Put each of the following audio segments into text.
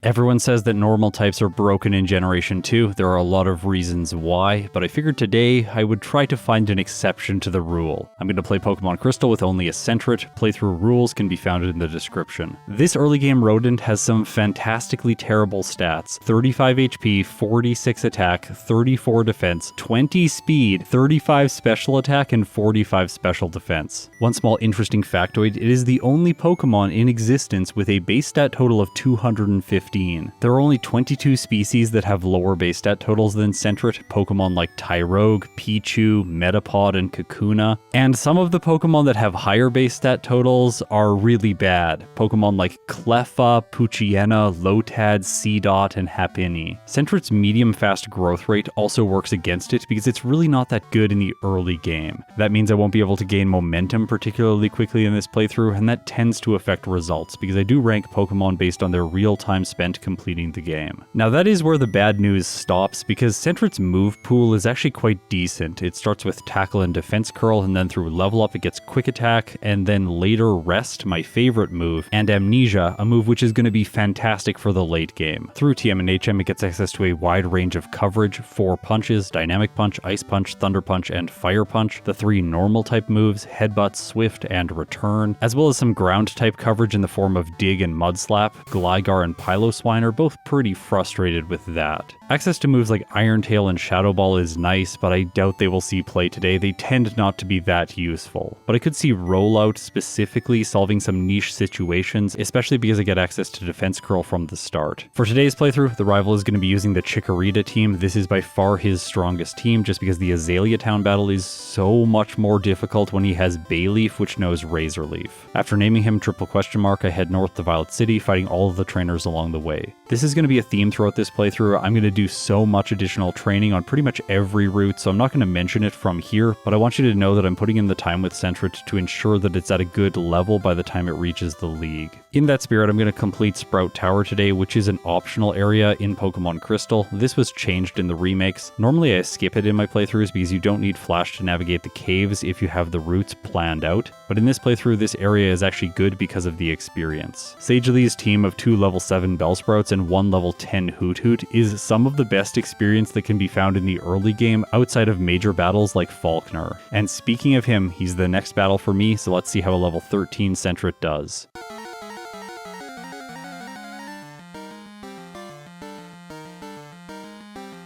Everyone says that normal types are broken in Generation 2. There are a lot of reasons why, but I figured today I would try to find an exception to the rule. I'm going to play Pokemon Crystal with only a Sentret. Playthrough rules can be found in the description. This early game rodent has some fantastically terrible stats. 35 HP, 46 attack, 34 defense, 20 speed, 35 special attack, and 45 special defense. One small interesting factoid, it is the only Pokemon in existence with a base stat total of 250. There are only 22 species that have lower base stat totals than Sentret, Pokemon like Tyrogue, Pichu, Metapod, and Kakuna, and some of the Pokemon that have higher base stat totals are really bad. Pokemon like Cleffa, Poochyena, Lotad, Seedot, and Happiny. Sentret's medium fast growth rate also works against it because it's really not that good in the early game. That means I won't be able to gain momentum particularly quickly in this playthrough, and that tends to affect results because I do rank Pokemon based on their real-time spent completing the game. Now that is where the bad news stops because Sentret's move pool is actually quite decent. It starts with Tackle and Defense Curl, and then through level up it gets Quick Attack, and then later Rest, my favorite move, and Amnesia, a move which is going to be fantastic for the late game. Through TM and HM it gets access to a wide range of coverage, 4 punches, Dynamic Punch, Ice Punch, Thunder Punch, and Fire Punch, the 3 normal type moves, Headbutt, Swift, and Return, as well as some ground type coverage in the form of Dig and Mud Slap. Gligar and Piloswine are both pretty frustrated with that. Access to moves like Iron Tail and Shadow Ball is nice, but I doubt they will see play today. They tend not to be that useful. But I could see Rollout specifically solving some niche situations, especially because I get access to Defense Curl from the start. For today's playthrough, the rival is going to be using the Chikorita team. This is by far his strongest team, just because the Azalea Town battle is so much more difficult when he has Bayleaf, which knows Razor Leaf. After naming him Triple Question Mark, I head north to Violet City, fighting all of the trainers along the way. This is going to be a theme throughout this playthrough. I'm going to do so much additional training on pretty much every route, so I'm not going to mention it from here, but I want you to know that I'm putting in the time with Sentret to ensure that it's at a good level by the time it reaches the league. In that spirit, I'm going to complete Sprout Tower today, which is an optional area in Pokemon Crystal. This was changed in the remakes. Normally I skip it in my playthroughs because you don't need Flash to navigate the caves if you have the routes planned out, but in this playthrough this area is actually good because of the experience. Sagely's team of 2 level 7 Bellsprouts and 1 level 10 Hoot Hoot is some of the best experience that can be found in the early game outside of major battles like Falkner. And speaking of him, he's the next battle for me, so let's see how a level 13 Sentret does.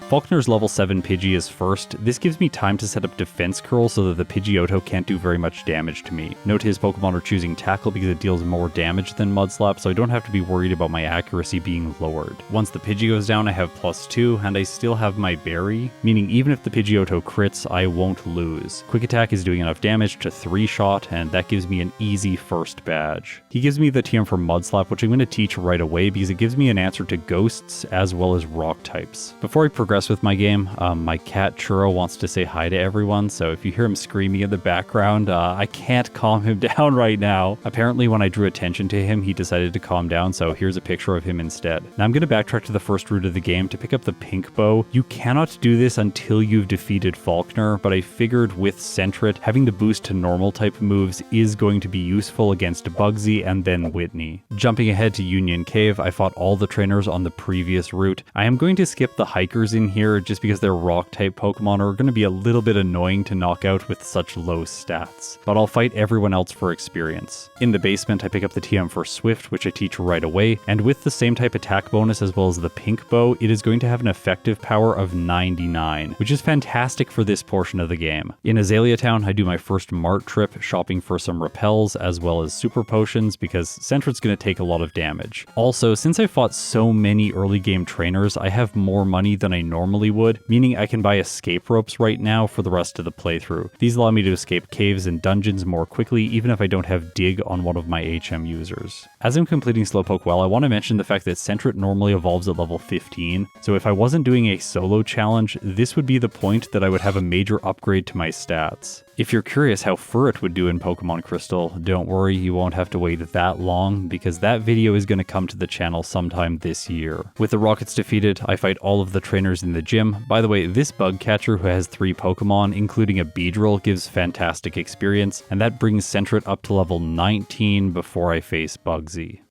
Falkner's level 7 Pidgey is first. This gives me time to set up Defense Curl so that the Pidgeotto can't do very much damage to me. Note his Pokemon are choosing Tackle because it deals more damage than Mud Slap, so I don't have to be worried about my accuracy being lowered. Once the Pidgey goes down, I have +2, and I still have my Berry, meaning even if the Pidgeotto crits, I won't lose. Quick Attack is doing enough damage to 3-shot, and that gives me an easy first badge. He gives me the TM for Mud Slap, which I'm going to teach right away because it gives me an answer to Ghosts as well as Rock types. Before I progress with my game, my cat Churro wants to say hi to everyone, so if you hear him screaming in the background, I can't calm him down right now. Apparently when I drew attention to him, he decided to calm down, so here's a picture of him instead. Now I'm going to backtrack to the first route of the game to pick up the Pink Bow. You cannot do this until you've defeated Falkner, but I figured with Sentret, having the boost to normal type moves is going to be useful against Bugsy and then Whitney. Jumping ahead to Union Cave, I fought all the trainers on the previous route. I am going to skip the hikers in here just because their rock type Pokemon are going to be a little bit annoying to knock out with such low stats, but I'll fight everyone else for experience. In the basement, I pick up the TM for Swift, which I teach right away, and with the same type attack bonus as well as the Pink Bow, it is going to have an effective power of 99, which is fantastic for this portion of the game. In Azalea Town, I do my first Mart trip, shopping for some repels as well as super potions because Sentret's going to take a lot of damage. Also, since I fought so many early game trainers, I have more money than I normally would, meaning I can buy escape ropes right now for the rest of the playthrough. These allow me to escape caves and dungeons more quickly, even if I don't have Dig on one of my HM users. As I'm completing Slowpoke well, I want to mention the fact that Sentret normally evolves at level 15, so if I wasn't doing a solo challenge, this would be the point that I would have a major upgrade to my stats. If you're curious how Furret would do in Pokemon Crystal, don't worry, you won't have to wait that long, because that video is going to come to the channel sometime this year. With the Rockets defeated, I fight all of the trainers in the gym. By the way, this bug catcher who has 3 Pokemon, including a Beedrill, gives fantastic experience, and that brings Sentret up to level 19 before I face Bugsy.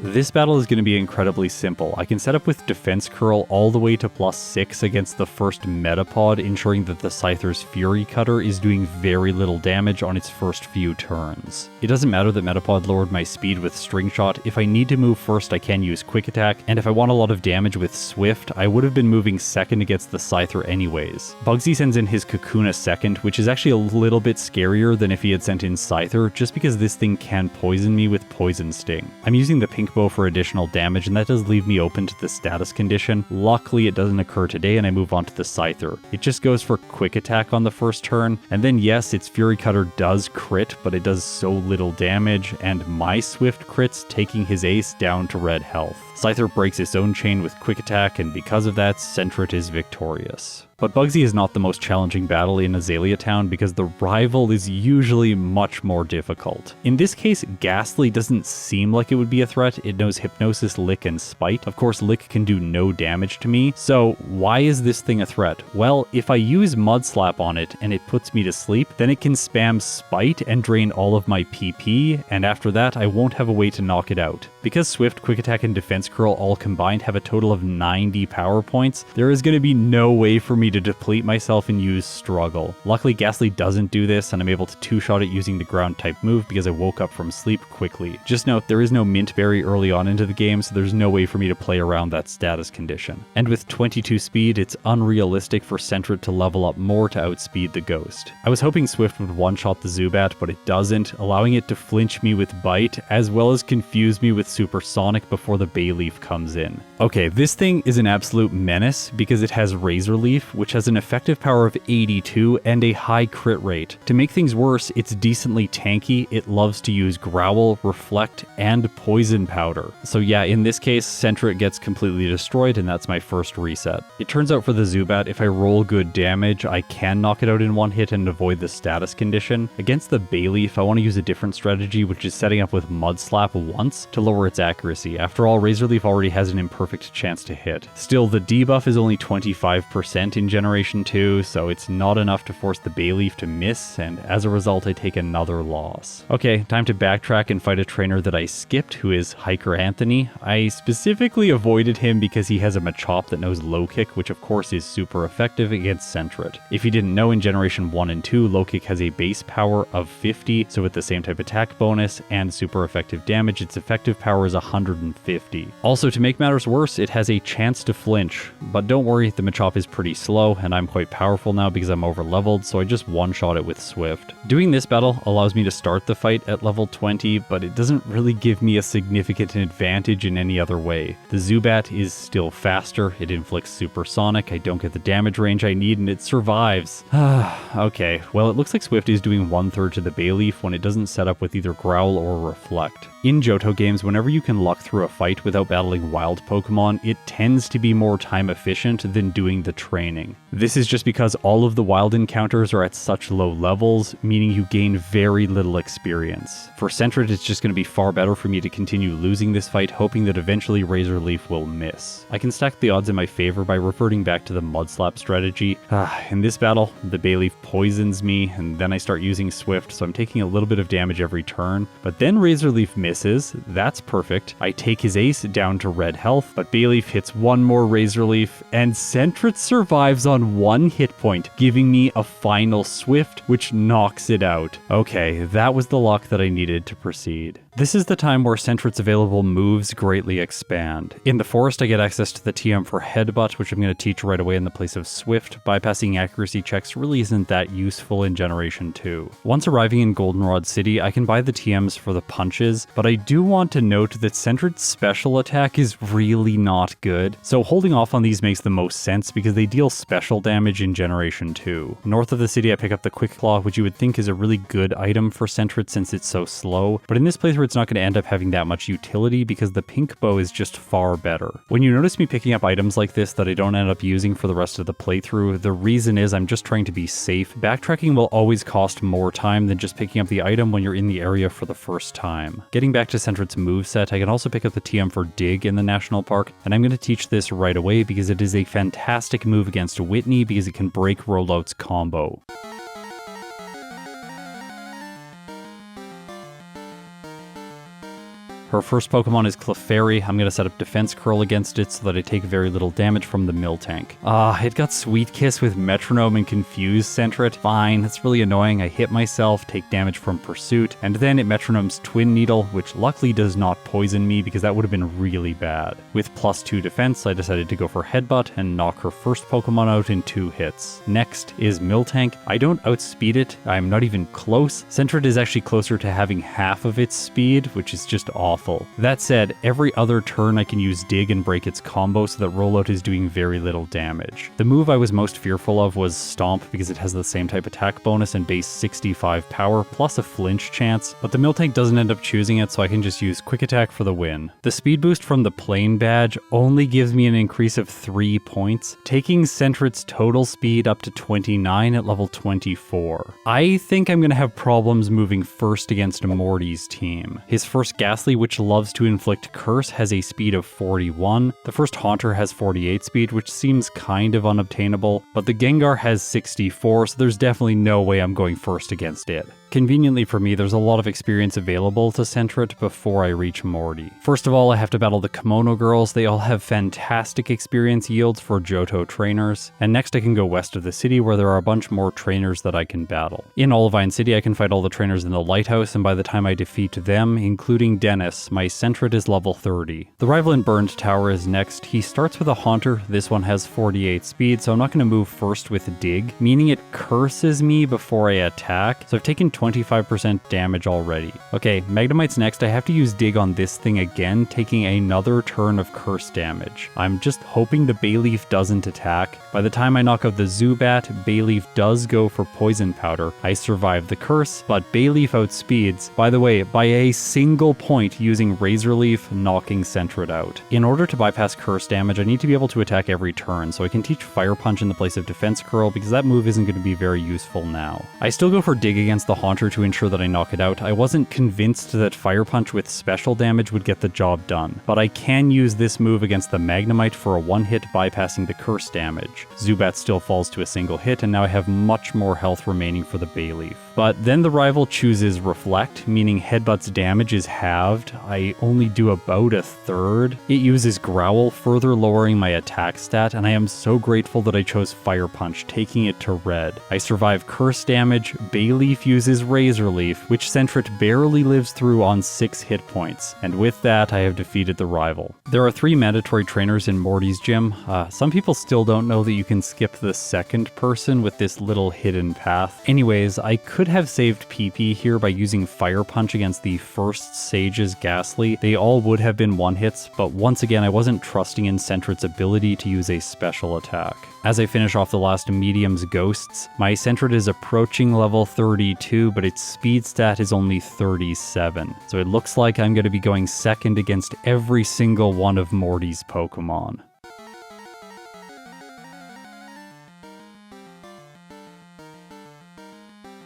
This battle is going to be incredibly simple. I can set up with Defense Curl all the way to +6 against the first Metapod, ensuring that the Scyther's Fury Cutter is doing very little damage on its first few turns. It doesn't matter that Metapod lowered my speed with String Shot. If I need to move first, I can use Quick Attack, and if I want a lot of damage with Swift, I would have been moving second against the Scyther anyways. Bugsy sends in his Kakuna second, which is actually a little bit scarier than if he had sent in Scyther, just because this thing can poison me with Poison Sting. I'm using the Pink Bow for additional damage, and that does leave me open to the status condition. Luckily, it doesn't occur today, and I move on to the Scyther. It just goes for Quick Attack on the first turn, and then yes, its Fury Cutter does crit, but it does so little damage, and my Swift crits, taking his ace down to red health. Scyther breaks its own chain with Quick Attack, and because of that, Sentret is victorious. But Bugsy is not the most challenging battle in Azalea Town because the rival is usually much more difficult. In this case, Ghastly doesn't seem like it would be a threat. It knows Hypnosis, Lick, and Spite. Of course, Lick can do no damage to me, so why is this thing a threat? Well, if I use Mud Slap on it and it puts me to sleep, then it can spam Spite and drain all of my PP, and after that, I won't have a way to knock it out. Because Swift, Quick Attack, and Defense Curl all combined have a total of 90 power points, there is going to be no way for me to deplete myself and use Struggle. Luckily, Ghastly doesn't do this, and I'm able to two-shot it using the ground type move because I woke up from sleep quickly. Just note, there is no Mint Berry early on into the game, so there's no way for me to play around that status condition. And with 22 speed, it's unrealistic for Sentret to level up more to outspeed the Ghost. I was hoping Swift would one-shot the Zubat, but it doesn't, allowing it to flinch me with Bite, as well as confuse me with Supersonic before the Bayleaf comes in. Okay, this thing is an absolute menace because it has Razor Leaf, which has an effective power of 82 and a high crit rate. To make things worse, it's decently tanky. It loves to use Growl, Reflect, and Poison Powder. So yeah, in this case, Sentret gets completely destroyed, and that's my first reset. It turns out for the Zubat, if I roll good damage, I can knock it out in one hit and avoid the status condition. Against the Bayleaf, I want to use a different strategy, which is setting up with Mud Slap once to lower its accuracy. After all, Razor Leaf already has an imperfect chance to hit. Still, the debuff is only 25% in Generation 2, so it's not enough to force the Bayleaf to miss, and as a result, I take another loss. Okay, time to backtrack and fight a trainer that I skipped, who is Hiker Anthony. I specifically avoided him because he has a Machop that knows Low Kick, which of course is super effective against Sentret. If you didn't know, in Generation 1 and 2, Low Kick has a base power of 50, so with the same type attack bonus and super effective damage, its effective power is 150. Also, to make matters worse, it has a chance to flinch, but don't worry, the Machop is pretty slow, and I'm quite powerful now because I'm over leveled, so I just one-shot it with Swift. Doing this battle allows me to start the fight at level 20, but it doesn't really give me a significant advantage in any other way. The Zubat is still faster, it inflicts Supersonic, I don't get the damage range I need, and it survives. Okay, well it looks like Swift is doing 1/3 to the Bayleaf when it doesn't set up with either Growl or Reflect. In Johto games, whenever you can luck through a fight without battling wild Pokemon, it tends to be more time efficient than doing the training. This is just because all of the wild encounters are at such low levels, meaning you gain very little experience. For Sentret, it's just going to be far better for me to continue losing this fight, hoping that eventually Razor Leaf will miss. I can stack the odds in my favor by reverting back to the Mud Slap strategy. In this battle, the Bayleaf poisons me, and then I start using Swift, so I'm taking a little bit of damage every turn, but then Razor Leaf misses. That's perfect. I take his ace down to red health, but Bayleaf hits one more Razor Leaf, and Sentret survives on 1 hit point, giving me a final Swift, which knocks it out. Okay, that was the luck that I needed to proceed. This is the time where Sentret's available moves greatly expand. In the forest, I get access to the TM for Headbutt, which I'm going to teach right away in the place of Swift. Bypassing accuracy checks really isn't that useful in Generation 2. Once arriving in Goldenrod City, I can buy the TMs for the punches, but I do want to note that Sentret's special attack is really not good, so holding off on these makes the most sense because they deal special damage in Generation 2. North of the city, I pick up the Quick Claw, which you would think is a really good item for Sentret since it's so slow, but in this playthrough it's not going to end up having that much utility because the Pink Bow is just far better. When you notice me picking up items like this that I don't end up using for the rest of the playthrough, the reason is I'm just trying to be safe. Backtracking will always cost more time than just picking up the item when you're in the area for the first time. Getting back to Sentret's moveset, I can also pick up the TM for Dig in the National Park, and I'm going to teach this right away because it is a fantastic move against Whitney because it can break Rollout's combo. Her first Pokemon is Clefairy. I'm going to set up Defense Curl against it so that I take very little damage from the Miltank. It got Sweet Kiss with Metronome and Confuse Sentret. Fine, that's really annoying. I hit myself, take damage from Pursuit, and then it Metronome's Twin Needle, which luckily does not poison me because that would have been really bad. With +2 defense, I decided to go for Headbutt and knock her first Pokemon out in 2 hits. Next is Miltank. I don't outspeed it. I'm not even close. Sentret is actually closer to having half of its speed, which is just awful. That said, every other turn I can use Dig and break its combo so that Rollout is doing very little damage. The move I was most fearful of was Stomp because it has the same type attack bonus and base 65 power plus a flinch chance, but the Miltank doesn't end up choosing it, so I can just use Quick Attack for the win. The speed boost from the Plane badge only gives me an increase of 3 points, taking Sentret's total speed up to 29 at level 24. I think I'm gonna have problems moving first against Morty's team. His first Ghastly, which loves to inflict Curse, has a speed of 41. The first Haunter has 48 speed, which seems kind of unobtainable, but the Gengar has 64, so there's definitely no way I'm going first against it. Conveniently for me, there's a lot of experience available to Sentret before I reach Morty. First of all, I have to battle the Kimono Girls. They all have fantastic experience yields for Johto trainers. And next I can go west of the city where there are a bunch more trainers that I can battle. In Olivine City, I can fight all the trainers in the Lighthouse, and by the time I defeat them, including Dennis, my Sentret is level 30. The rival in Burned Tower is next. He starts with a Haunter. This one has 48 speed, so I'm not going to move first with Dig, meaning it curses me before I attack. So I've taken 25% damage already. Okay, Magnemite's next. I have to use Dig on this thing again, taking another turn of curse damage. I'm just hoping the Bayleaf doesn't attack. By the time I knock out the Zubat, Bayleaf does go for Poison Powder. I survive the curse, but Bayleaf outspeeds, by the way, by a single point using Razor Leaf, knocking Sentret out. In order to bypass curse damage, I need to be able to attack every turn, so I can teach Fire Punch in the place of Defense Curl because that move isn't going to be very useful now. I still go for Dig against the Haunter to ensure that I knock it out. I wasn't convinced that Fire Punch with special damage would get the job done, but I can use this move against the Magnemite for a one-hit bypassing the curse damage. Zubat still falls to a single hit, and now I have much more health remaining for the Bayleaf. But then the rival chooses Reflect, meaning Headbutt's damage is halved. I only do about a third. It uses Growl, further lowering my attack stat, and I am so grateful that I chose Fire Punch, taking it to red. I survive curse damage. Bayleaf uses Razor Leaf, which Sentret barely lives through on 6 hit points, and with that I have defeated the rival. There are 3 mandatory trainers in Morty's gym. Some people still don't know that you can skip the second person with this little hidden path. Anyways, I could have saved PP here by using Fire Punch against the first Sage's Ghastly. They all would have been one-hits, but once again I wasn't trusting in Sentret's ability to use a special attack. As I finish off the last medium's ghosts, my Sentret is approaching level 32, but its speed stat is only 37. So it looks like I'm going to be going second against every single one of Morty's Pokemon.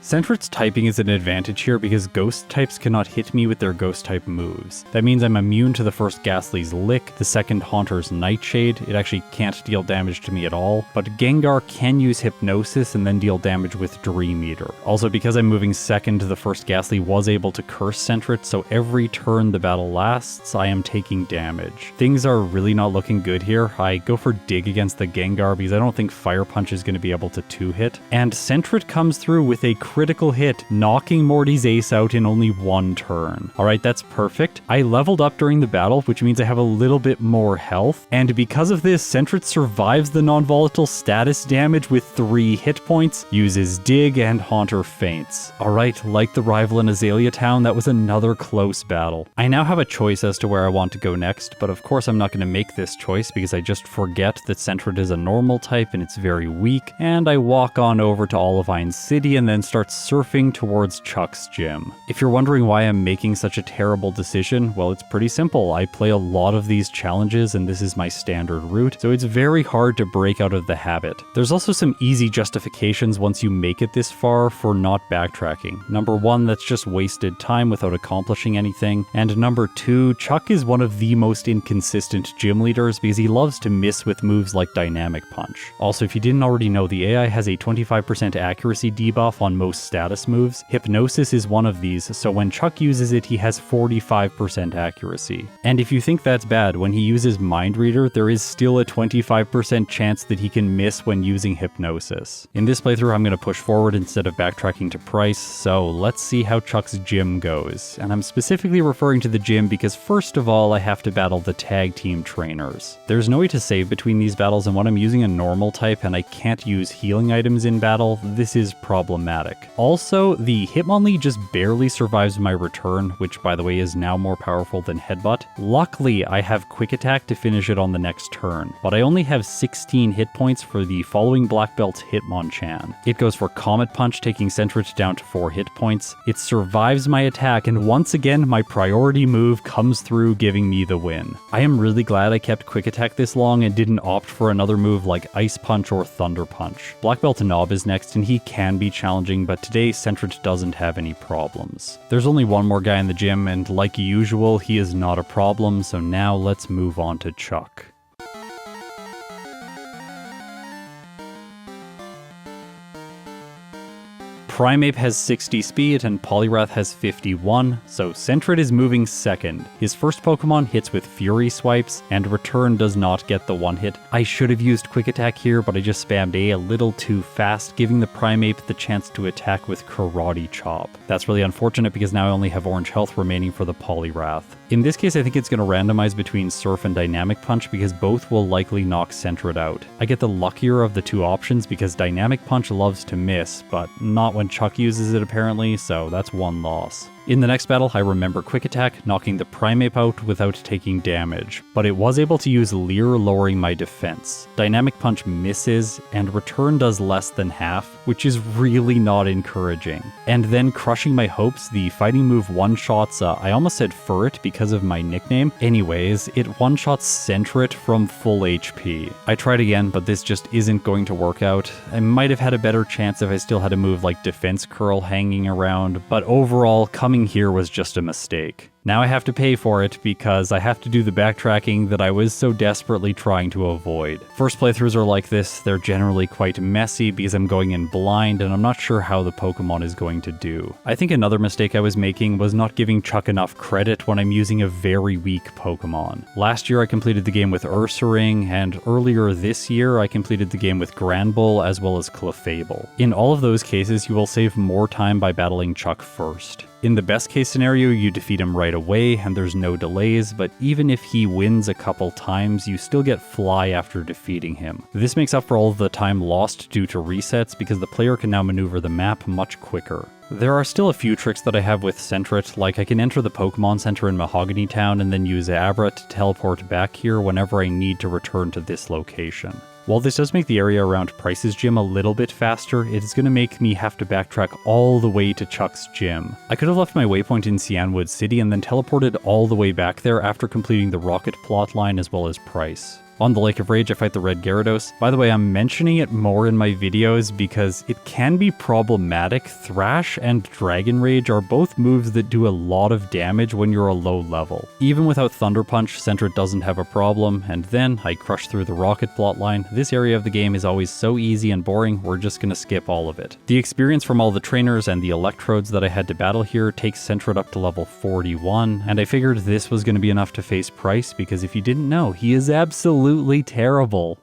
Sentret's typing is an advantage here because ghost types cannot hit me with their ghost type moves. That means I'm immune to the first Ghastly's Lick, the second Haunter's Nightshade. It actually can't deal damage to me at all, but Gengar can use Hypnosis and then deal damage with Dream Eater. Also, because I'm moving second, the first Ghastly was able to curse Sentret, so every turn the battle lasts, I am taking damage. Things are really not looking good here. I go for Dig against the Gengar because I don't think Fire Punch is going to be able to 2-hit, and Sentret comes through with a critical hit, knocking Morty's ace out in only 1 turn. Alright, that's perfect. I leveled up during the battle, which means I have a little bit more health, and because of this, Sentret survives the non-volatile status damage with 3 hit points, uses Dig, and Haunter faints. Alright, like the rival in Azalea Town, that was another close battle. I now have a choice as to where I want to go next, but of course I'm not going to make this choice because I just forget that Sentret is a normal type and it's very weak, and I walk on over to Olivine City and then start surfing towards Chuck's gym. If you're wondering why I'm making such a terrible decision, well, it's pretty simple. I play a lot of these challenges and this is my standard route, so it's very hard to break out of the habit. There's also some easy justifications once you make it this far for not backtracking. Number 1, that's just wasted time without accomplishing anything, and number 2, Chuck is one of the most inconsistent gym leaders because he loves to miss with moves like Dynamic Punch. Also, if you didn't already know, the AI has a 25% accuracy debuff on most most status moves. Hypnosis is one of these, so when Chuck uses it, he has 45% accuracy. And if you think that's bad, when he uses Mind Reader, there is still a 25% chance that he can miss when using Hypnosis. In this playthrough, I'm going to push forward instead of backtracking to Pryce, so let's see how Chuck's gym goes. And I'm specifically referring to the gym because first of all, I have to battle the tag team trainers. There's no way to save between these battles, and when I'm using a normal type and I can't use healing items in battle, this is problematic. Also, the Hitmonlee just barely survives my return, which by the way is now more powerful than Headbutt. Luckily, I have Quick Attack to finish it on the next turn, but I only have 16 hit points for the following Black Belt's Hitmonchan. It goes for Comet Punch, taking Sentret down to 4 hit points. It survives my attack, and once again, my priority move comes through, giving me the win. I am really glad I kept Quick Attack this long and didn't opt for another move like Ice Punch or Thunder Punch. Black Belt Nob is next, and he can be challenging, but today Sentret doesn't have any problems. There's only one more guy in the gym, and like usual, he is not a problem, so now let's move on to Chuck. Primeape has 60 speed and Poliwrath has 51, so Sentret is moving second. His first Pokemon hits with Fury Swipes, and Return does not get the one hit. I should have used Quick Attack here, but I just spammed A little too fast, giving the Primeape the chance to attack with Karate Chop. That's really unfortunate because now I only have orange health remaining for the Poliwrath. In this case, I think it's going to randomize between Surf and Dynamic Punch because both will likely knock Sentret out. I get the luckier of the two options because Dynamic Punch loves to miss, but not when Chuck uses it apparently, so that's one loss. In the next battle, I remember Quick Attack, knocking the Primeape out without taking damage, but it was able to use Leer, lowering my defense. Dynamic Punch misses, and Return does less than half, which is really not encouraging. And then crushing my hopes, the fighting move one-shots, I almost said Furret because of my nickname. Anyways, it one-shots Sentret from full HP. I tried again, but this just isn't going to work out. I might have had a better chance if I still had a move like Defense Curl hanging around, but overall, coming here was just a mistake. Now I have to pay for it because I have to do the backtracking that I was so desperately trying to avoid. First playthroughs are like this, they're generally quite messy because I'm going in blind and I'm not sure how the Pokemon is going to do. I think another mistake I was making was not giving Chuck enough credit when I'm using a very weak Pokemon. Last year I completed the game with Ursaring, and earlier this year I completed the game with Granbull as well as Clefable. In all of those cases, you will save more time by battling Chuck first. In the best case scenario, you defeat him right away and there's no delays, but even if he wins a couple times, you still get Fly after defeating him. This makes up for all of the time lost due to resets because the player can now maneuver the map much quicker. There are still a few tricks that I have with Sentret, like I can enter the Pokemon Center in Mahogany Town and then use Abra to teleport back here whenever I need to return to this location. While this does make the area around Pryce's gym a little bit faster, it is going to make me have to backtrack all the way to Chuck's gym. I could have left my waypoint in Cianwood City and then teleported all the way back there after completing the Rocket plotline as well as Pryce. On the Lake of Rage, I fight the Red Gyarados. By the way, I'm mentioning it more in my videos because it can be problematic. Thrash and Dragon Rage are both moves that do a lot of damage when you're a low level. Even without Thunder Punch, Sentret doesn't have a problem, and then I crush through the Rocket plotline. This area of the game is always so easy and boring, we're just gonna skip all of it. The experience from all the trainers and the electrodes that I had to battle here takes Sentret up to level 41, and I figured this was gonna be enough to face Pryce because if you didn't know, he is absolutely terrible.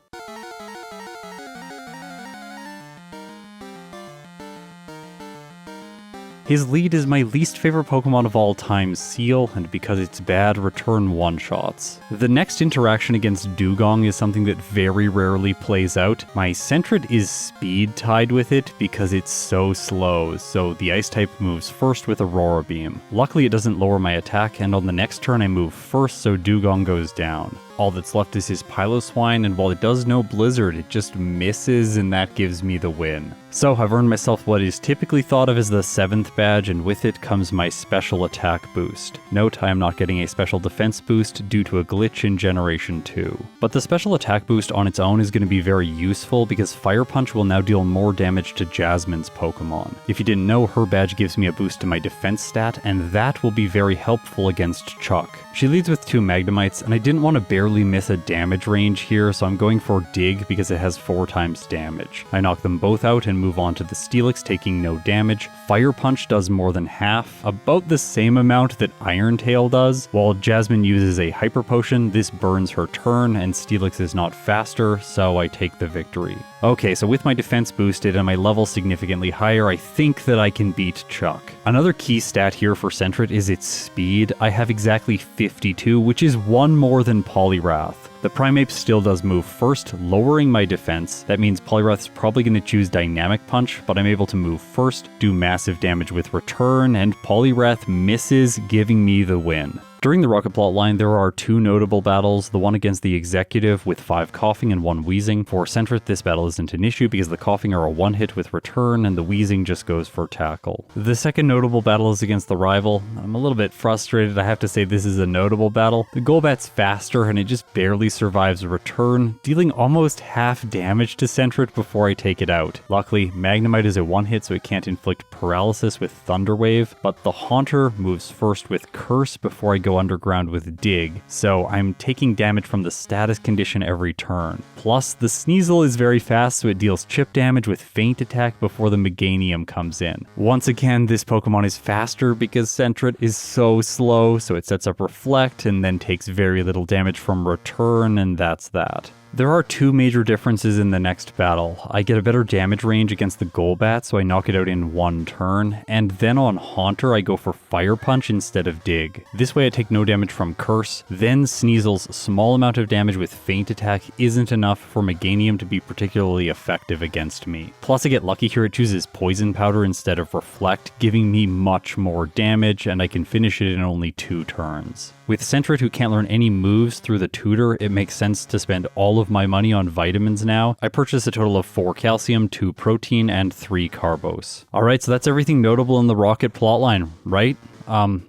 His lead is my least favorite Pokemon of all time, Seal, and because it's bad, Return one-shots. The next interaction against Dugong is something that very rarely plays out. My Sentret is speed tied with it because it's so slow, so the Ice type moves first with Aurora Beam. Luckily it doesn't lower my attack, and on the next turn I move first so Dugong goes down. All that's left is his Piloswine, and while it does no Blizzard, it just misses, and that gives me the win. So I've earned myself what is typically thought of as the 7th badge, and with it comes my special attack boost. Note, I am not getting a special defense boost due to a glitch in Generation 2. But the special attack boost on its own is going to be very useful because Fire Punch will now deal more damage to Jasmine's Pokemon. If you didn't know, her badge gives me a boost to my defense stat, and that will be very helpful against Chuck. She leads with 2 Magnemites, and I didn't want to bury barely miss a damage range here, so I'm going for Dig because it has 4 times damage. I knock them both out and move on to the Steelix, taking no damage. Fire Punch does more than half, about the same amount that Iron Tail does. While Jasmine uses a Hyper Potion, this burns her turn, and Steelix is not faster, so I take the victory. Okay, so with my defense boosted and my level significantly higher, I think that I can beat Chuck. Another key stat here for Sentret is its speed. I have exactly 52, which is 1 more than Poliwrath. The Primeape still does move first, lowering my defense. That means Poliwrath's probably going to choose Dynamic Punch, but I'm able to move first, do massive damage with Return, and Poliwrath misses, giving me the win. During the rocket plotline, there are 2 notable battles, the one against the Executive with 5 coughing and 1 wheezing. For Sentret, this battle isn't an issue because the coughing are a 1-hit with Return and the wheezing just goes for tackle. The second notable battle is against the rival. I'm a little bit frustrated, I have to say this is a notable battle. The Golbat's faster and it just barely survives Return, dealing almost half damage to Sentret before I take it out. Luckily, Magnemite is a 1-hit so it can't inflict paralysis with Thunder Wave, but the Haunter moves first with Curse before I go underground with Dig, so I'm taking damage from the status condition every turn. Plus, the Sneasel is very fast, so it deals chip damage with Feint Attack before the Meganium comes in. Once again, this Pokemon is faster because Sentret is so slow, so it sets up Reflect and then takes very little damage from Return, and that's that. There are 2 major differences in the next battle. I get a better damage range against the Golbat, so I knock it out in 1 turn, and then on Haunter I go for Fire Punch instead of Dig. This way I take no damage from Curse, then Sneasel's small amount of damage with Feint Attack isn't enough for Meganium to be particularly effective against me. Plus I get lucky here, it chooses Poison Powder instead of Reflect, giving me much more damage, and I can finish it in only 2 turns. With Sentret, who can't learn any moves through the tutor, it makes sense to spend all of my money on vitamins now. I purchased a total of 4 calcium, 2 protein, and 3 carbos. Alright, so that's everything notable in the Rocket plotline, right?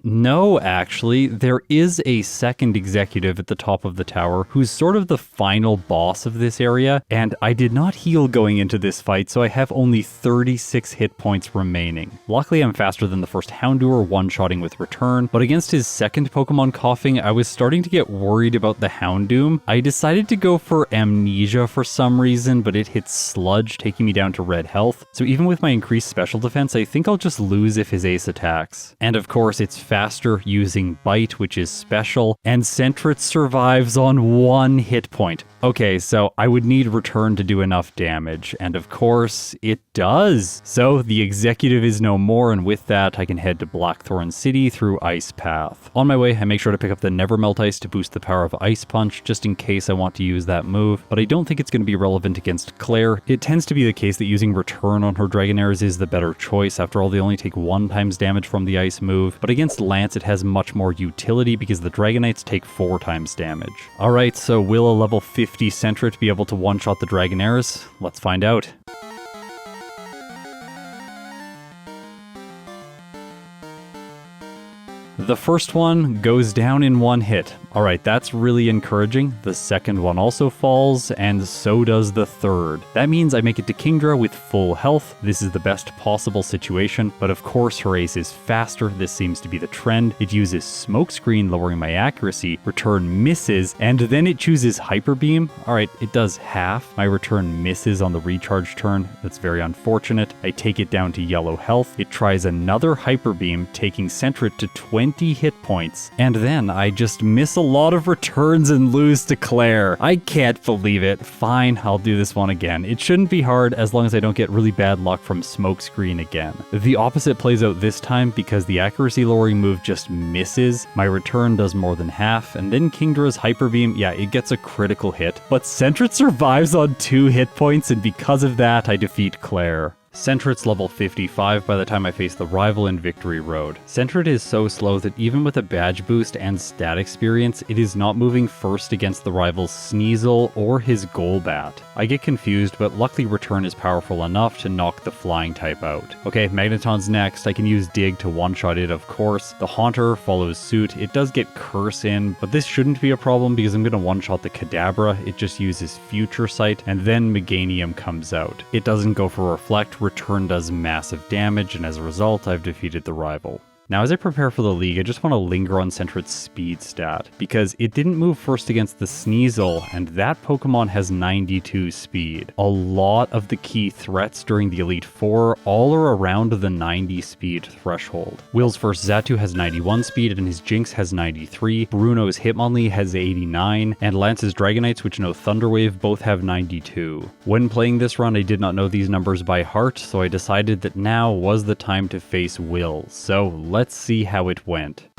No, actually, there is a second executive at the top of the tower who's sort of the final boss of this area, and I did not heal going into this fight, so I have only 36 hit points remaining. Luckily, I'm faster than the first Houndour, one-shotting with Return, but against his second Pokemon coughing, I was starting to get worried about the Houndoom. I decided to go for Amnesia for some reason, but it hits Sludge, taking me down to red health, so even with my increased special defense, I think I'll just lose if his ace attacks. And of course, it's faster using Bite, which is special, and Sentret survives on 1 hit point. Okay, so I would need Return to do enough damage, and of course, it does. So the executive is no more, and with that, I can head to Blackthorn City through Ice Path. On my way, I make sure to pick up the Nevermelt Ice to boost the power of Ice Punch, just in case I want to use that move, but I don't think it's going to be relevant against Clair. It tends to be the case that using Return on her Dragonairs is the better choice. After all, they only take 1 times damage from the Ice move, but against Lance, it has much more utility because the Dragonites take 4 times damage. Alright, so will a level 50 Sentret be able to one-shot the Dragonairs? Let's find out. The first one goes down in 1 hit. Alright, that's really encouraging. The second one also falls, and so does the third. That means I make it to Kingdra with full health. This is the best possible situation, but of course her ace is faster. This seems to be the trend. It uses Smokescreen, lowering my accuracy. Return misses, and then it chooses Hyper Beam. Alright, it does half. My Return misses on the recharge turn. That's very unfortunate. I take it down to yellow health. It tries another Hyper Beam, taking Sentret to 20 hit points, and then I just miss a lot of returns and lose to Clair. I can't believe it. Fine, I'll do this one again. It shouldn't be hard as long as I don't get really bad luck from Smokescreen again. The opposite plays out this time because the accuracy lowering move just misses. My Return does more than half, and then Kingdra's Hyper Beam, yeah, it gets a critical hit, but Sentret survives on 2 hit points, and because of that, I defeat Clair. Sentret's level 55 by the time I face the rival in Victory Road. Sentret is so slow that even with a badge boost and stat experience, it is not moving first against the rival's Sneasel or his Golbat. I get confused, but luckily Return is powerful enough to knock the flying type out. Okay, Magneton's next. I can use Dig to one-shot it, of course. The Haunter follows suit. It does get Curse in, but this shouldn't be a problem because I'm going to one-shot the Kadabra. It just uses Future Sight, and then Meganium comes out. It doesn't go for Reflect. Return does massive damage, and as a result, I've defeated the rival. Now as I prepare for the league, I just want to linger on Sentret's speed stat, because it didn't move first against the Sneasel, and that Pokemon has 92 speed. A lot of the key threats during the Elite Four all are around the 90 speed threshold. Will's first Xatu has 91 speed, and his Jinx has 93, Bruno's Hitmonlee has 89, and Lance's Dragonites, which know Thunder Wave, both have 92. When playing this run, I did not know these numbers by heart, so I decided that now was the time to face Will, so let's see how it went.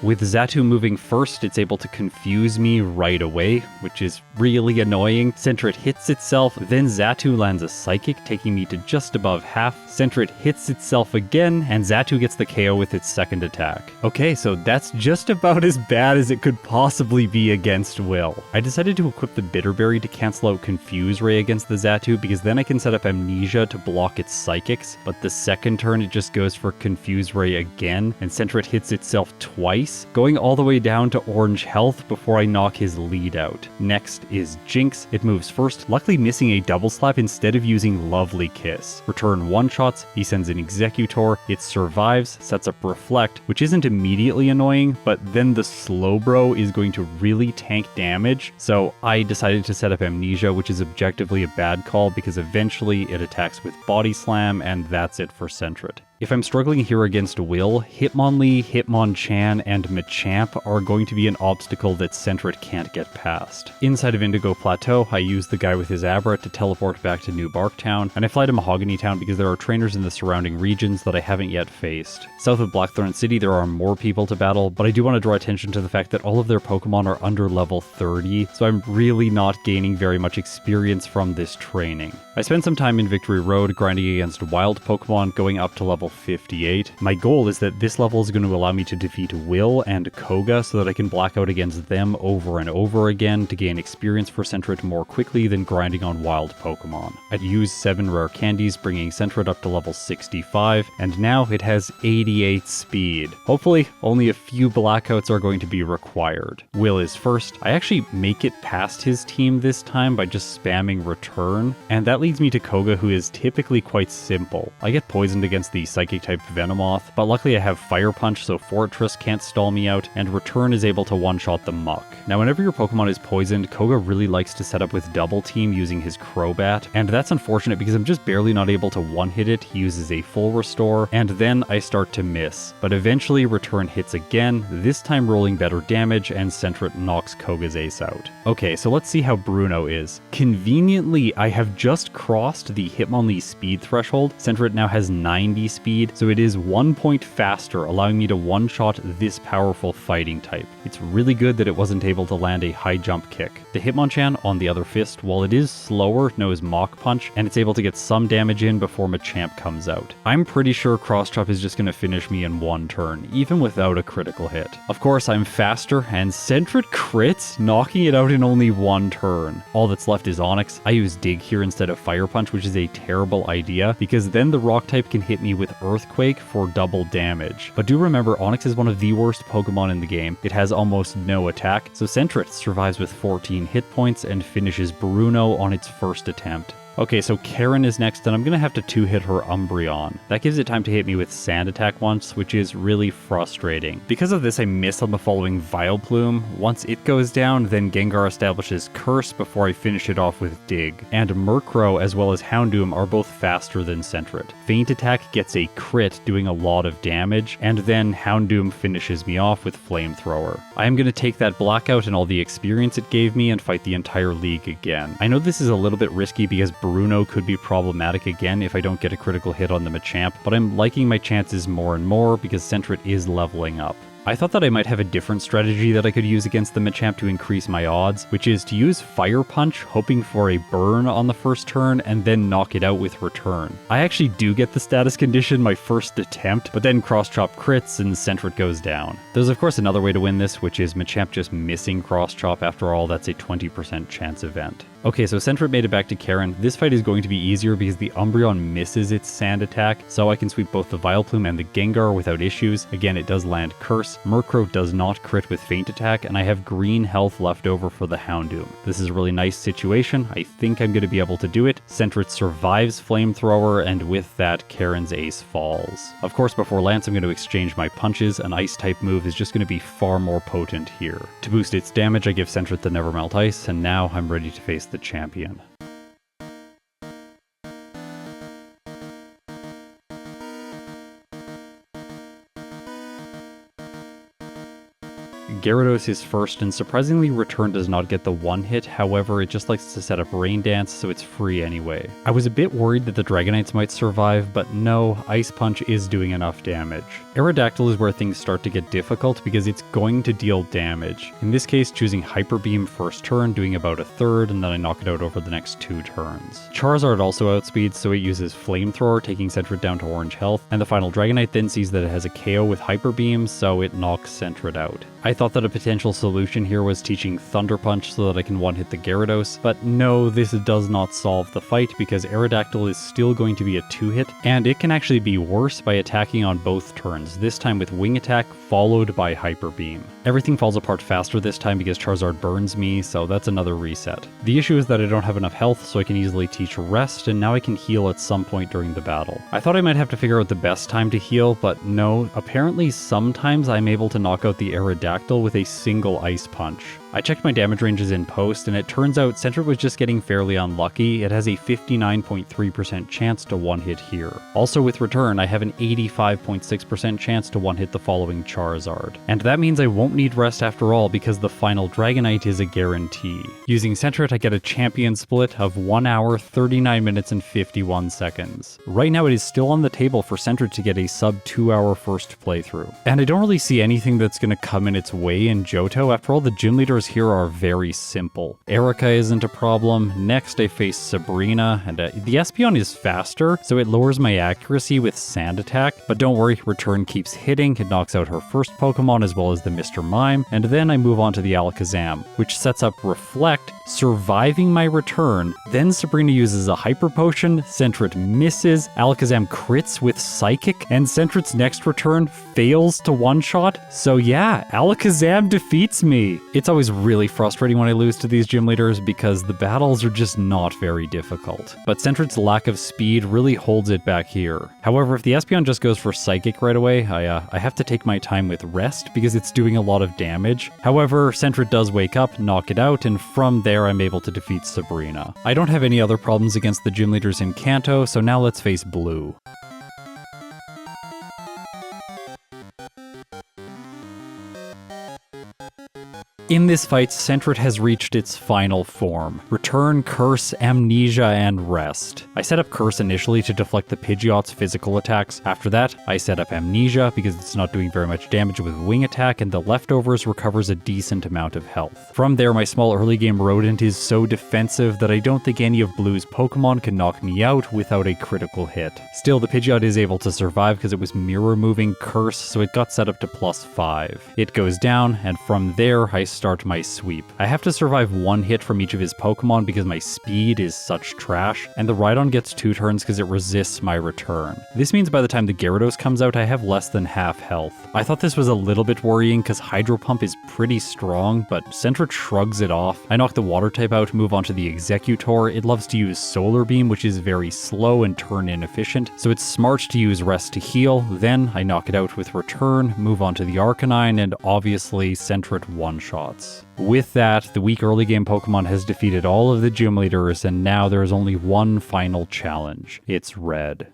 With Xatu moving first, it's able to confuse me right away, which is really annoying. Sentret hits itself, then Xatu lands a Psychic, taking me to just above half. Sentret hits itself again, and Xatu gets the KO with its second attack. Okay, so that's just about as bad as it could possibly be against Will. I decided to equip the Bitterberry to cancel out Confuse Ray against the Xatu, because then I can set up Amnesia to block its Psychics, but the second turn it just goes for Confuse Ray again, and Sentret hits itself twice, going all the way down to orange health before I knock his lead out. Next is Jinx. It moves first, luckily missing a double slap instead of using Lovely Kiss. Return one-shots, he sends an Executor, it survives, sets up Reflect, which isn't immediately annoying, but then the Slowbro is going to really tank damage, so I decided to set up Amnesia, which is objectively a bad call because eventually it attacks with Body Slam, and that's it for Sentret. If I'm struggling here against Will, Hitmonlee, Hitmonchan, and Machamp are going to be an obstacle that Sentret can't get past. Inside of Indigo Plateau, I use the guy with his Abra to teleport back to New Bark Town, and I fly to Mahogany Town because there are trainers in the surrounding regions that I haven't yet faced. South of Blackthorn City, there are more people to battle, but I do want to draw attention to the fact that all of their Pokemon are under level 30, so I'm really not gaining very much experience from this training. I spent some time in Victory Road grinding against wild Pokemon, going up to level 58. My goal is that this level is going to allow me to defeat Will and Koga so that I can black out against them over and over again to gain experience for Sentret more quickly than grinding on wild Pokemon. I'd used 7 rare candies, bringing Sentret up to level 65, and now it has 88 speed. Hopefully, only a few blackouts are going to be required. Will is first. I actually make it past his team this time by just spamming Return, and that leads me to Koga, who is typically quite simple. I get poisoned against the Psychic-type Venomoth, but luckily I have Fire Punch, so Fortress can't stall me out, and Return is able to one-shot the Muck. Now, whenever your Pokemon is poisoned, Koga really likes to set up with Double Team using his Crobat, and that's unfortunate because I'm just barely not able to one-hit it. He uses a full restore, and then I start to miss. But eventually Return hits again, this time rolling better damage, and Sentret knocks Koga's ace out. Okay, so let's see how Bruno is. Conveniently, I have just crossed the Hitmonlee speed threshold. Sentret now has 90 speed, so it is 1 point faster, allowing me to one-shot this powerful fighting type. It's really good that it wasn't able to land a high jump kick. The Hitmonchan on the other fist, while it is slower, knows Mach Punch, and it's able to get some damage in before Machamp comes out. I'm pretty sure Cross Chop is just going to finish me in one turn, even without a critical hit. Of course, I'm faster, and Sentret crits, knocking it out in only one turn. All that's left is Onix. I use Dig here instead of Fire Punch, which is a terrible idea, because then the Rock type can hit me with Earthquake for double damage. But do remember, Onix is one of the worst Pokemon in the game. It has almost no attack, so Sentret survives with 14 hit points and finishes Bruno on its first attempt. Okay, so Karen is next, and I'm going to have to 2-hit her Umbreon. That gives it time to hit me with Sand Attack once, which is really frustrating. Because of this, I miss on the following Vileplume. Once it goes down, then Gengar establishes Curse before I finish it off with Dig. And Murkrow as well as Houndoom are both faster than Sentret. Feint Attack gets a crit, doing a lot of damage, and then Houndoom finishes me off with Flamethrower. I am going to take that Blackout and all the experience it gave me and fight the entire league again. I know this is a little bit risky because Bruno could be problematic again if I don't get a critical hit on the Machamp, but I'm liking my chances more and more because Sentret is leveling up. I thought that I might have a different strategy that I could use against the Machamp to increase my odds, which is to use Fire Punch, hoping for a burn on the first turn, and then knock it out with Return. I actually do get the status condition my first attempt, but then Cross Chop crits and Sentret goes down. There's of course another way to win this, which is Machamp just missing Cross Chop. After all, that's a 20% chance event. Okay, so Sentret made it back to Karen. This fight is going to be easier because the Umbreon misses its sand attack, so I can sweep both the Vileplume and the Gengar without issues. Again, it does land Curse. Murkrow does not crit with Feint Attack, and I have green health left over for the Houndoom. This is a really nice situation. I think I'm going to be able to do it. Sentret survives Flamethrower, and with that, Karen's ace falls. Of course, before Lance, I'm going to exchange my punches. An Ice-type move is just going to be far more potent here. To boost its damage, I give Sentret the Nevermelt Ice, and now I'm ready to face the champion. Gyarados is first, and surprisingly Return does not get the one hit, however it just likes to set up Rain Dance, so it's free anyway. I was a bit worried that the Dragonites might survive, but no, Ice Punch is doing enough damage. Aerodactyl is where things start to get difficult because it's going to deal damage. In this case, choosing Hyper Beam first turn, doing about a third, and then I knock it out over the next 2 turns. Charizard also outspeeds, so it uses Flamethrower, taking Sentret down to orange health, and the final Dragonite then sees that it has a KO with Hyper Beam, so it knocks Sentret out. I thought that a potential solution here was teaching Thunder Punch so that I can one-hit the Gyarados, but no, this does not solve the fight because Aerodactyl is still going to be a 2-hit, and it can actually be worse by attacking on both turns, this time with Wing Attack followed by Hyper Beam. Everything falls apart faster this time because Charizard burns me, so that's another reset. The issue is that I don't have enough health, so I can easily teach Rest, and now I can heal at some point during the battle. I thought I might have to figure out the best time to heal, but no, apparently sometimes I'm able to knock out the Aerodactyl with a single Ice Punch. I checked my damage ranges in post, and it turns out Sentret was just getting fairly unlucky. It has a 59.3% chance to one-hit here. Also with Return, I have an 85.6% chance to one-hit the following Charizard. And that means I won't need Rest after all because the final Dragonite is a guarantee. Using Sentret, I get a champion split of 1 hour, 39 minutes, and 51 seconds. Right now it is still on the table for Sentret to get a sub 2 hour first playthrough. And I don't really see anything that's going to come in its way in Johto. After all, the gym leaders here are very simple. Erica isn't a problem. Next I face Sabrina, and the Espeon is faster, so it lowers my accuracy with Sand Attack, but don't worry, Return keeps hitting. It knocks out her first Pokemon as well as the Mr. Mime, and then I move on to the Alakazam, which sets up Reflect, surviving my Return. Then Sabrina uses a Hyper Potion, Sentret misses, Alakazam crits with Psychic, and Sentret's next Return fails to one-shot. So yeah, Alakazam defeats me. It's always really frustrating when I lose to these gym leaders because the battles are just not very difficult. But Sentret's lack of speed really holds it back here. However, if the Espeon just goes for Psychic right away, I have to take my time with Rest because it's doing a lot of damage. However, Sentret does wake up, knock it out, and from there I'm able to defeat Sabrina. I don't have any other problems against the gym leaders in Kanto, so now let's face Blue. In this fight, Sentret has reached its final form. Return, Curse, Amnesia, and Rest. I set up Curse initially to deflect the Pidgeot's physical attacks. After that, I set up Amnesia because it's not doing very much damage with Wing Attack, and the leftovers recovers a decent amount of health. From there, my small early game Rodent is so defensive that I don't think any of Blue's Pokemon can knock me out without a critical hit. Still, the Pidgeot is able to survive because it was mirror moving Curse, so it got set up to +5. It goes down, and from there, I start my sweep. I have to survive 1 hit from each of his Pokemon because my speed is such trash, and the Rhydon gets 2 turns because it resists my Return. This means by the time the Gyarados comes out, I have less than half health. I thought this was a little bit worrying because Hydro Pump is pretty strong, but Sentret shrugs it off. I knock the Water type out, move on to the Executor. It loves to use Solar Beam, which is very slow and turn inefficient, so it's smart to use Rest to heal. Then I knock it out with Return, move on to the Arcanine, and obviously Sentret one-shots. With that, the weak early game Pokemon has defeated all of the gym leaders, and now there is only one final challenge. It's Red.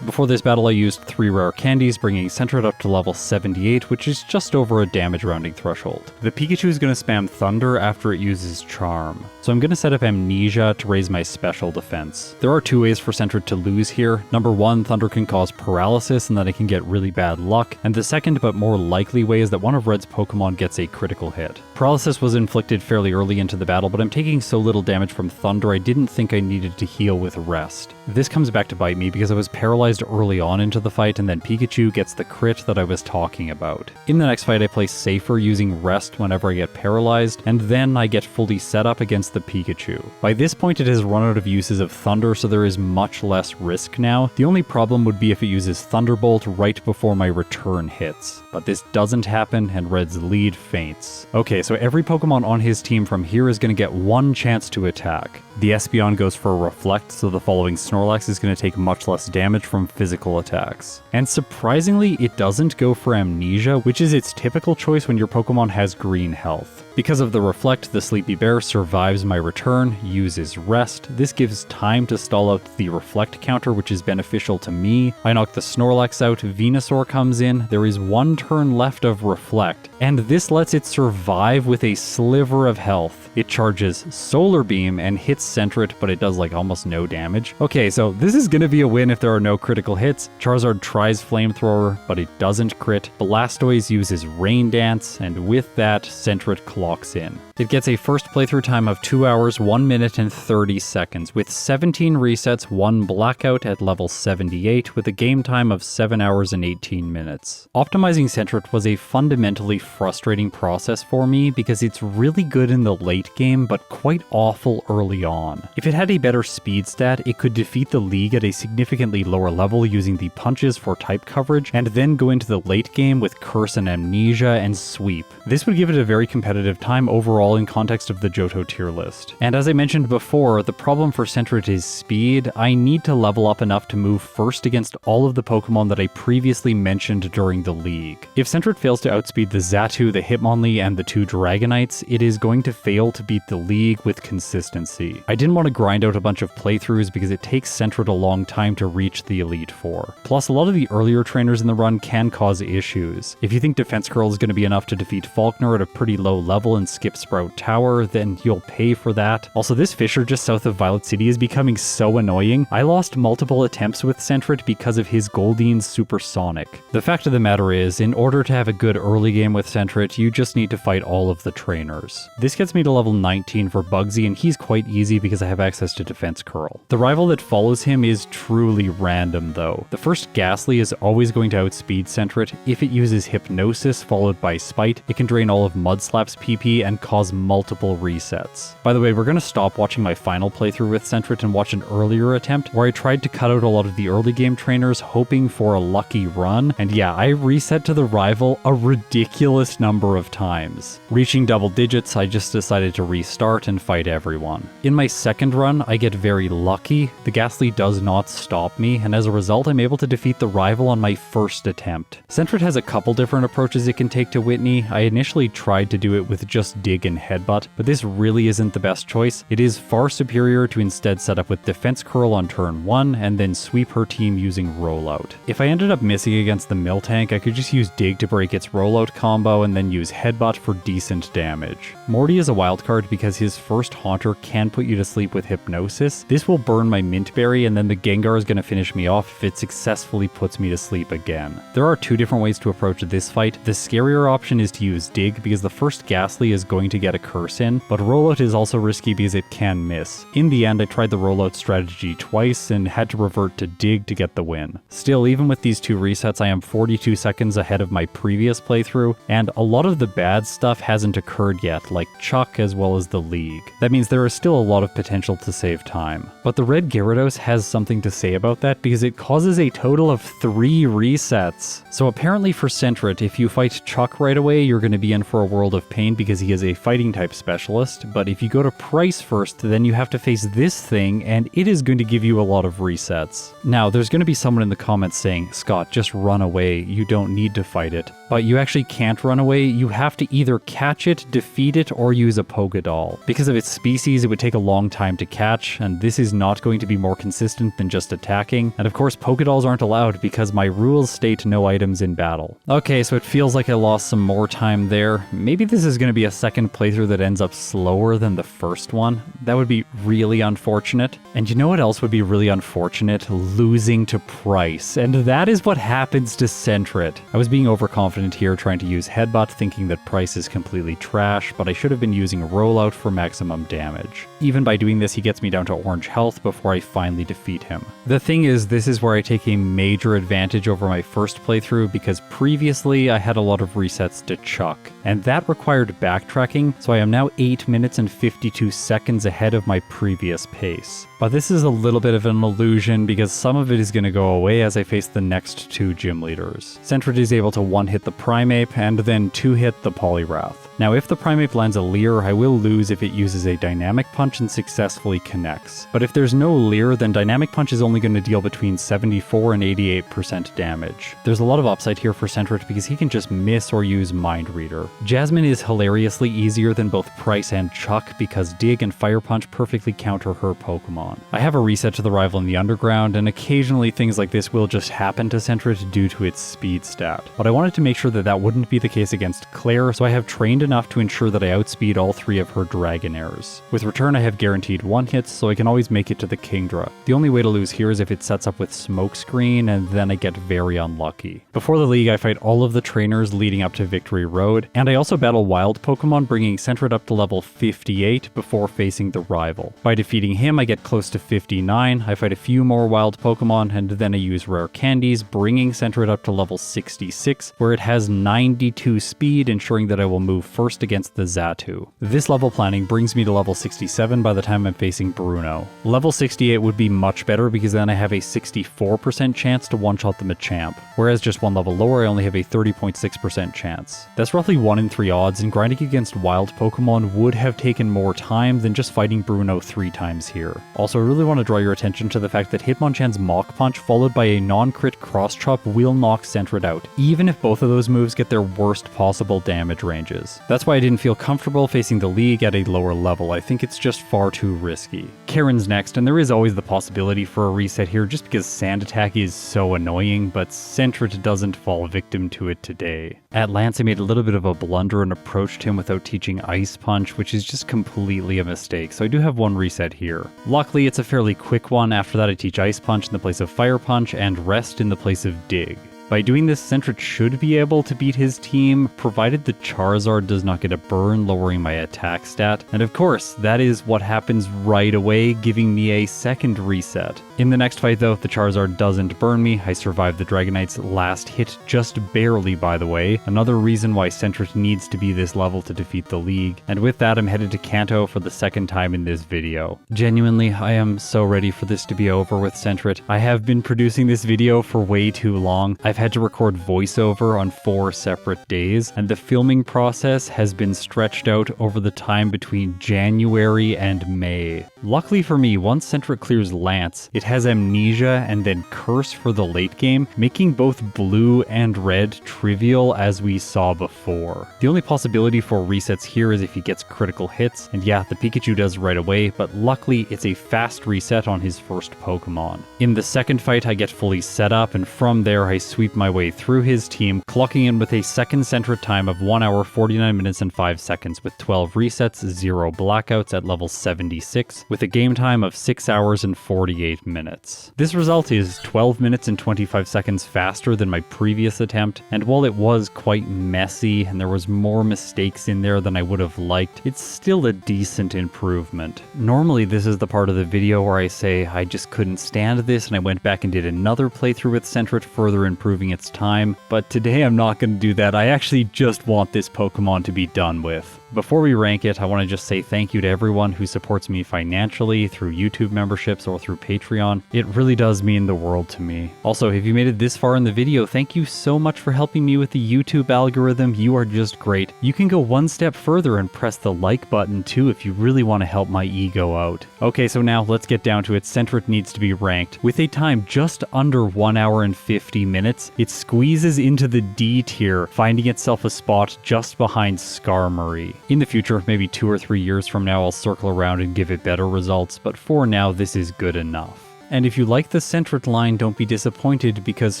Before this battle, I used 3 rare candies, bringing Sentret up to level 78, which is just over a damage rounding threshold. The Pikachu is going to spam Thunder after it uses Charm, so I'm going to set up Amnesia to raise my special defense. There are 2 ways for Sentret to lose here. Number 1, Thunder can cause paralysis and then I can get really bad luck, and the second but more likely way is that one of Red's Pokemon gets a critical hit. Paralysis was inflicted fairly early into the battle, but I'm taking so little damage from Thunder I didn't think I needed to heal with Rest. This comes back to bite me because I was paralyzed early on into the fight and then Pikachu gets the crit that I was talking about. In the next fight I play safer using rest whenever I get paralyzed, and then I get fully set up against the Pikachu. By this point it has run out of uses of Thunder, so there is much less risk now. The only problem would be if it uses Thunderbolt right before my return hits. But this doesn't happen and Red's lead faints. Okay, so every Pokemon on his team from here is going to get one chance to attack. The Espeon goes for Reflect, so the following Snorlax is going to take much less damage from physical attacks. And surprisingly, it doesn't go for Amnesia, which is its typical choice when your Pokemon has green health. Because of the Reflect, the Sleepy Bear survives my return, uses Rest. This gives time to stall out the Reflect counter, which is beneficial to me. I knock the Snorlax out, Venusaur comes in, there is one turn left of Reflect, and this lets it survive with a sliver of health. It charges Solar Beam and hits Sentret, but it does like almost no damage. Okay, so this is gonna be a win if there are no critical hits. Charizard tries Flamethrower, but it doesn't crit. Blastoise uses Rain Dance, and with that, Sentret clocks in. It gets a first playthrough time of 2 hours, 1 minute, and 30 seconds, with 17 resets, 1 blackout at level 78, with a game time of 7 hours and 18 minutes. Optimizing Sentret was a fundamentally frustrating process for me because it's really good in the late game, but quite awful early on. If it had a better speed stat, it could defeat the league at a significantly lower level using the punches for type coverage, and then go into the late game with Curse and Amnesia and Sweep. This would give it a very competitive time overall in context of the Johto tier list. And as I mentioned before, the problem for Sentret is speed. I need to level up enough to move first against all of the Pokemon that I previously mentioned during the league. If Sentret fails to outspeed the Xatu, the Hitmonlee, and the 2 Dragonites, it is going to fail to beat the league with consistency. I didn't want to grind out a bunch of playthroughs because it takes Sentret a long time to reach the Elite Four. Plus, a lot of the earlier trainers in the run can cause issues. If you think Defense Curl is going to be enough to defeat Falkner at a pretty low level and skip Sprout Tower, then you'll pay for that. Also, this Fisher just south of Violet City is becoming so annoying. I lost multiple attempts with Sentret because of his Goldine's Supersonic. The fact of the matter is, in order to have a good early game with Sentret, you just need to fight all of the trainers. This gets me to level 19 for Bugsy, and he's quite easy because I have access to Defense Curl. The rival that follows him is truly random though. The first Ghastly is always going to outspeed Sentret. If it uses Hypnosis followed by Spite, it can drain all of Mudslap's PP and cause multiple resets. By the way, we're going to stop watching my final playthrough with Sentret and watch an earlier attempt where I tried to cut out a lot of the early game trainers hoping for a lucky run, and yeah, I reset to the rival a ridiculous number of times. Reaching double digits, I just decided to restart and fight everyone. In my second run, I get very lucky. The Ghastly does not stop me, and as a result, I'm able to defeat the rival on my first attempt. Sentret has a couple different approaches it can take to Whitney. I initially tried to do it with just Dig and Headbutt, but this really isn't the best choice. It is far superior to instead set up with Defense Curl on turn 1 and then sweep her team using Rollout. If I ended up missing against the Miltank, I could just use Dig to break its Rollout combo and then use Headbutt for decent damage. Morty is a wildcard because his first Haunter can put you to sleep with Hypnosis. This will burn my Mint Berry, and then the Gengar is going to finish me off if it successfully puts me to sleep again. There are 2 different ways to approach this fight. The scarier option is to use Dig because the first Ghastly is going to get a Curse in, but Rollout is also risky because it can miss. In the end, I tried the Rollout strategy twice and had to revert to Dig to get the win. Still, even with these 2 resets, I am 42 seconds ahead of my previous playthrough, and a lot of the bad stuff hasn't occurred yet, like Chuck as well as the League. That means there is still a lot of potential to save time. But the red Gyarados has something to say about that because it causes a total of 3 resets. So apparently for Sentret, if you fight Chuck right away, you're going to be in for a world of pain because he is a fighting type specialist, but if you go to Pryce first, then you have to face this thing, and it is going to give you a lot of resets. Now, there's going to be someone in the comments saying, Scott, just run away, you don't need to fight it. But you actually can't run away, you have to either catch it, defeat it, or use a Pokédoll. Because of its species, it would take a long time to catch, and this is not going to be more consistent than just attacking. And of course, Pokédolls aren't allowed because my rules state no items in battle. Okay, so it feels like I lost some more time there. Maybe this is going going to be a second playthrough that ends up slower than the first one. That would be really unfortunate. And you know what else would be really unfortunate? Losing to Pryce. And that is what happens to Sentret. I was being overconfident here, trying to use Headbutt, thinking that Pryce is completely trash, but I should have been using Rollout for maximum damage. Even by doing this, he gets me down to orange health before I finally defeat him. The thing is, this is where I take a major advantage over my first playthrough, because previously I had a lot of resets to chuck, and that required backtracking, so I am now 8 minutes and 52 seconds ahead of my previous pace. But this is a little bit of an illusion, because some of it is going to go away as I face the next two gym leaders. Sentret is able to one-hit the Primeape and then two-hit the Poliwrath. Now if the Primeape lands a Leer, I will lose if it uses a Dynamic Punch and successfully connects. But if there's no Leer, then Dynamic Punch is only going to deal between 74 and 88% damage. There's a lot of upside here for Sentret because he can just miss or use Mind Reader. Jasmine is hilariously easier than both Pryce and Chuck because Dig and Fire Punch perfectly counter her Pokemon. I have a reset to the rival in the underground, and occasionally things like this will just happen to Sentret due to its speed stat. But I wanted to make sure that that wouldn't be the case against Clair, so I have trained enough to ensure that I outspeed all three of her Dragonairs. With Return, I have guaranteed one hits, so I can always make it to the Kingdra. The only way to lose here is if it sets up with Smokescreen, and then I get very unlucky. Before the league, I fight all of the trainers leading up to Victory Road, and I also battle wild Pokemon, bringing Sentret up to level 58 before facing the rival. By defeating him, I get close to 59, I fight a few more wild Pokemon, and then I use rare candies, bringing Sentret up to level 66, where it has 92 speed, ensuring that I will move first against the Xatu. This level planning brings me to level 67 by the time I'm facing Bruno. Level 68 would be much better because then I have a 64% chance to one-shot the Machamp, whereas just one level lower I only have a 30.6% chance. That's roughly 1 in 3 odds, and grinding against wild Pokemon would have taken more time than just fighting Bruno 3 times here. Also, I really want to draw your attention to the fact that Hitmonchan's Mach Punch followed by a non-crit Cross Chop will knock Sentret out, even if both of those moves get their worst possible damage ranges. That's why I didn't feel comfortable facing the league at a lower level. I think it's just far too risky. Karen's next, and there is always the possibility for a reset here just because Sand Attack is so annoying, but Sentret doesn't fall victim to it today. At Lance, I made a little bit of a blunder and approached him without teaching Ice Punch, which is just completely a mistake, so I do have one reset here. Luckily, it's a fairly quick one. After that, I teach Ice Punch in the place of Fire Punch and Rest in the place of Dig. By doing this, Sentret should be able to beat his team, provided the Charizard does not get a burn, lowering my attack stat. And of course, that is what happens right away, giving me a second reset. In the next fight though, the Charizard doesn't burn me. I survive the Dragonite's last hit, just barely by the way. Another reason why Sentret needs to be this level to defeat the league. And with that, I'm headed to Kanto for the second time in this video. Genuinely, I am so ready for this to be over with Sentret. I have been producing this video for way too long. I've had to record voiceover on 4 separate days, and the filming process has been stretched out over the time between January and May. Luckily for me, once Sentret clears Lance, it has Amnesia and then Curse for the late game, making both blue and red trivial as we saw before. The only possibility for resets here is if he gets critical hits, and yeah, the Pikachu does right away, but luckily it's a fast reset on his first Pokemon. In the second fight, I get fully set up, and from there I sweep my way through his team, clocking in with a second Sentret time of 1 hour 49 minutes and 5 seconds with 12 resets, 0 blackouts at level 76, with a game time of 6 hours and 48 minutes. This result is 12 minutes and 25 seconds faster than my previous attempt, and while it was quite messy and there was more mistakes in there than I would have liked, it's still a decent improvement. Normally this is the part of the video where I say I just couldn't stand this and I went back and did another playthrough with Sentret, further improving its time, but today I'm not going to do that. I actually just want this Pokemon to be done with. Before we rank it, I want to just say thank you to everyone who supports me financially through YouTube memberships or through Patreon. It really does mean the world to me. Also, if you made it this far in the video, thank you so much for helping me with the YouTube algorithm. You are just great. You can go one step further and press the like button too if you really want to help my ego out. Okay, so now let's get down to it. Sentret needs to be ranked. With a time just under 1 hour and 50 minutes, it squeezes into the D tier, finding itself a spot just behind Skarmory. In the future, maybe 2 or 3 years from now, I'll circle around and give it better results, but for now, this is good enough. And if you like the Sentret line, don't be disappointed because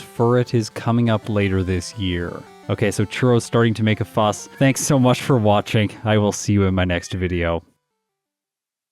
Furret is coming up later this year. Okay, so Churro's starting to make a fuss. Thanks so much for watching. I will see you in my next video.